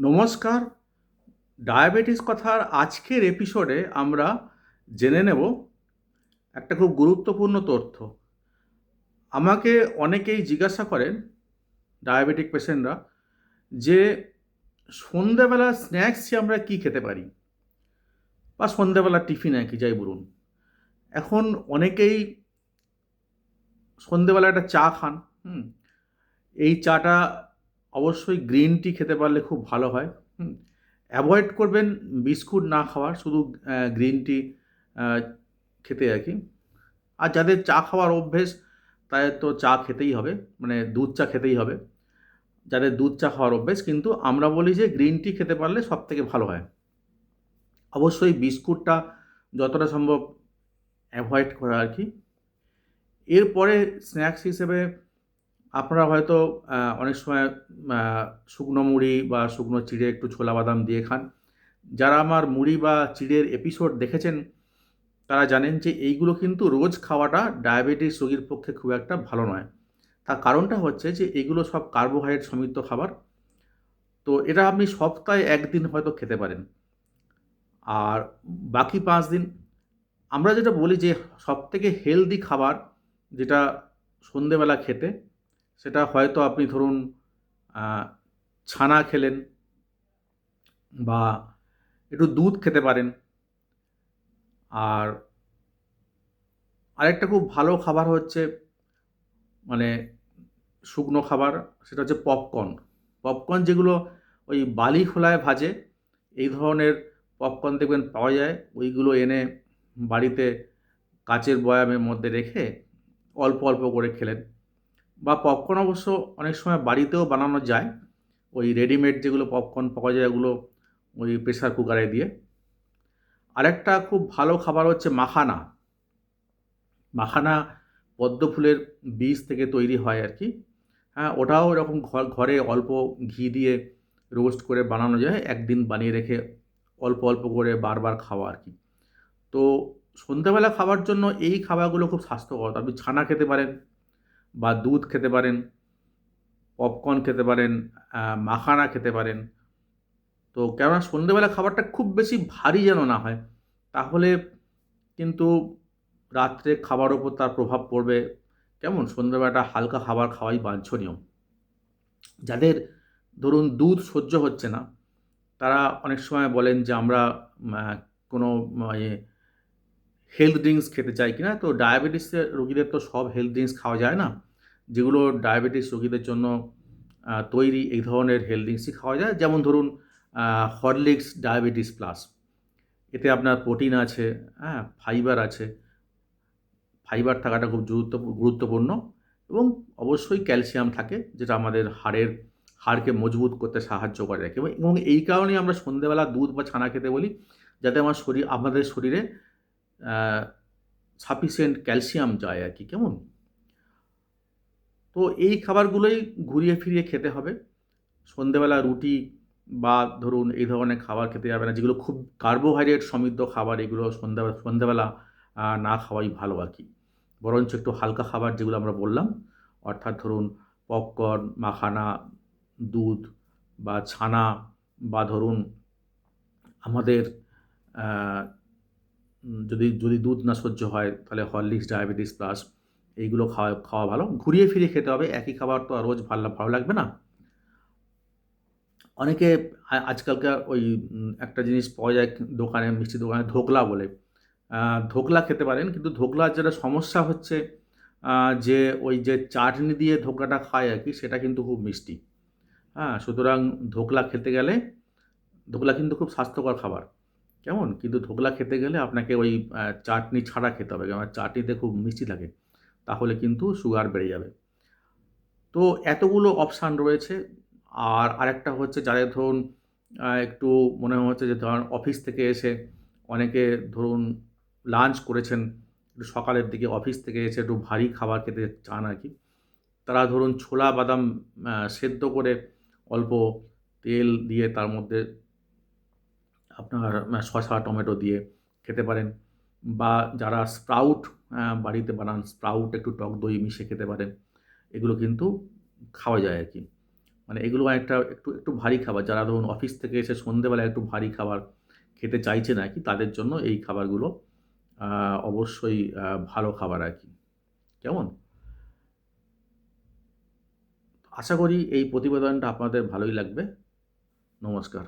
নমস্কার। ডায়াবেটিস কথার আজকের এপিসোডে আমরা জেনে নেব একটা খুব গুরুত্বপূর্ণ তথ্য। আমাকে অনেকেই জিজ্ঞাসা করেন, ডায়াবেটিক পেশেন্টরা, যে সন্ধ্যেবেলা স্ন্যাক্সে আমরা কি খেতে পারি, বা সন্ধ্যেবেলা টিফিন আর কি যাই বলুন। এখন অনেকেই সন্ধ্যেবেলা একটা চা খান। হুম এই চাটা অবশ্যই গ্রিন টি খেতে পারলে খুব ভালো হয়। হুম অ্যাভয়েড করবেন বিস্কুট না খাওয়ার, শুধু গ্রিন টি খেতে আর কি। আর যাদের চা খাওয়ার অভ্যেস তাদের তো চা খেতেই হবে, মানে দুধ চা খেতেই হবে। যাদের দুধ চা খাওয়ার অভ্যেস, কিন্তু আমরা বলি যে গ্রিন টি খেতে পারলে সব থেকে ভালো হয়। অবশ্যই বিস্কুটটা যতটা সম্ভব অ্যাভয়েড করা আর কি। এরপরে স্ন্যাক্স হিসেবে আপনারা হয়তো অনেক সময় শুকনো মুড়ি বা শুকনো চিড়ে একটু ছোলা বাদাম দিয়ে খান। যারা আমার মুড়ি বা চিড়ের এপিসোড দেখেছেন তারা জানেন যে এইগুলো কিন্তু রোজ খাওয়াটা ডায়াবেটিস রোগীর পক্ষে খুব একটা ভালো নয়। তার কারণটা হচ্ছে যে এগুলো সব কার্বোহাইড্রেট সমৃদ্ধ খাবার। তো এটা আপনি সপ্তাহে ১ দিন হয়তো খেতে পারেন। আর বাকি ৫ দিন আমরা যেটা বলি যে সবথেকে হেলদি খাবার যেটা সন্ধ্যেবেলা খেতে, সেটা হয়তো আপনি ধরুন আ ছানা খেলেন, বা একটু দুধ খেতে পারেন। আর আরেকটা খুব ভালো খাবার হচ্ছে, মানে শুকনো খাবার, সেটা হচ্ছে পপকর্ন। পপকর্ন যেগুলো ওই বালি খোলায় ভাজে, এই ধরনের পপকর্ন দেখবেন পাওয়া যায়। ওইগুলো এনে বাড়িতে কাচের বয়ামের মধ্যে রেখে অল্প, অল্প করে খেলেন। বা পপকর্ন অবশ্য অনেক সময় বাড়িতেও বানানো যায়। ওই রেডিমেড যেগুলো পপকর্ন পাওয়া যায় ওগুলো ওই প্রেসার কুকারে দিয়ে। আরেকটা খুব ভালো খাবার হচ্ছে মাখানা। মাখানা পদ্ম ফুলের বীজ থেকে তৈরি হয় আর কি। হ্যাঁ, ওটাও এরকম ঘরে অল্প ঘি দিয়ে রোস্ট করে বানানো যায়। একদিন বানিয়ে রেখে অল্প, অল্প করে বারবার খাওয়া আর কি। তো সন্ধ্যাবেলা খাবার জন্য এই খাবারগুলো খুব স্বাস্থ্যকর। আপনি ছানা খেতে পারেন, বা দুধ খেতে পারেন, পপকর্ন খেতে পারেন, মাখানা খেতে পারেন। তো কেননা সন্ধ্যেবেলা খাবারটা খুব বেশি ভারী যেন না হয়। তাহলে কিন্তু রাত্রে খাবার ওপর তার প্রভাব পড়বে। কেমন? সন্ধ্যেবেলাটা হালকা খাবার খাওয়াই বাঞ্ছনীয়। যাদের ধরুন দুধ সহ্য হচ্ছে না, তারা অনেক সময় বলেন যে আমরা আ কোনো ইয়ে হেলথ ড্রিংকস খেতে চাই কিনা? তো ডায়াবেটিসের রোগীদের তো সব হেলথ ড্রিংকস খাওয়া যায় না। যেগুলো ডায়াবেটিস রোগীদের জন্য তৈরি, এই ধরনের হেলথ ড্রিংকসই খাওয়া যায়। যেমন ধরুন হরলিক্স ডায়াবেটিস প্লাস। এতে আপনার প্রোটিন আছে, হ্যাঁ? ফাইবার আছে। ফাইবার থাকাটা খুব গুরুত্বপূর্ণ, এবং অবশ্যই ক্যালসিয়াম থাকে, যেটা আমাদের হাড়কে মজবুত করতে সাহায্য করে রাখে। এবং এই কারণেই আমরা সন্ধ্যেবেলা দুধ বা ছানা খেতে বলি, যাতে আমাদের শরীরে আ সাফিসিয়েন্ট ক্যালসিয়াম যায় আরকি, কেমন? তো এই খাবারগুলোই ঘুরিয়ে ফিরিয়ে খেতে হবে। সন্ধ্যেবেলা রুটি বা ধরুন এই ধরনের খাবার খেতে যাবে না, যেগুলো খুব কার্বোহাইড্রেট সমৃদ্ধ খাবার, এগুলো সন্ধ্যাবেলা না খাওয়াই ভালো আরকি। বরঞ্চ একটু হালকা খাবার যেগুলো আমরা বললাম, অর্থাৎ ধরুন পপকর্ন, মাখানা, দুধ বা ছানা, বা ধরুন আমাদের আ যদি যদি দুধ না সহ্য হয় তাহলে হরলিক্স ডায়াবেটিস প্লাস, এইগুলো খাওয়া খাওয়া ভালো। ঘুরিয়ে ফিরিয়ে খেতে হবে। একই খাবার তো আর রোজ ভালো লাগবে না। অনেকে আজকালকার ওই একটা জিনিস পাওয়া যায় দোকানে, মিষ্টির দোকানে, ধোকলা বলে। আ ধোকলা খেতে পারেন। কিন্তু ধোকলার যেটা সমস্যা হচ্ছে, আ যে ওই যে চাটনি দিয়ে ধোকলাটা খায় আরকি, সেটা কিন্তু খুব মিষ্টি। হ্যাঁ? সুতরাং ধোকলা খেতে গেলে, ধোকলা কিন্তু খুব স্বাস্থ্যকর খাবার। কেমন? কিন্তু ধোকলা খেতে গেলে আপনাকে ওই চাটনি ছাড়া খেতে হবে। কেননা চাটনিতে খুব মিষ্টি থাকে। তাহলে কিন্তু সুগার বেড়ে যাবে। তো এতগুলো অপশান রয়েছে। আর আরেকটা হচ্ছে, যাদের ধরুন একটু মনে হচ্ছে যে ধরেন অফিস থেকে এসে অনেকে ধরুন লাঞ্চ করেছেন, একটু সকালের দিকে অফিস থেকে এসে একটু ভারী খাবার খেতে চান আরকি। তারা ধরুন ছোলা বাদাম সেদ্ধ করে অল্প তেল দিয়ে তার মধ্যে আপনার শসা, টমেটো দিয়ে খেতে পারেন। বা যারা স্প্রাউট বাড়িতে বানান, স্প্রাউট একটু টক দই মিশিয়ে খেতে পারেন। এগুলো কিন্তু খাওয়া যায় আরকি। মানে এগুলো অনেকটা একটু একটু ভারী খাবার, যারা ধরুন অফিস থেকে এসে সন্ধেবেলায় একটু ভারী খাবার খেতে চাইছে না আর কি, তাদের জন্য এই খাবারগুলো অবশ্যই ভালো খাবার আর কি। কেমন? আশা করি এই প্রতিবেদনটা আপনাদের ভালোই লাগবে। নমস্কার।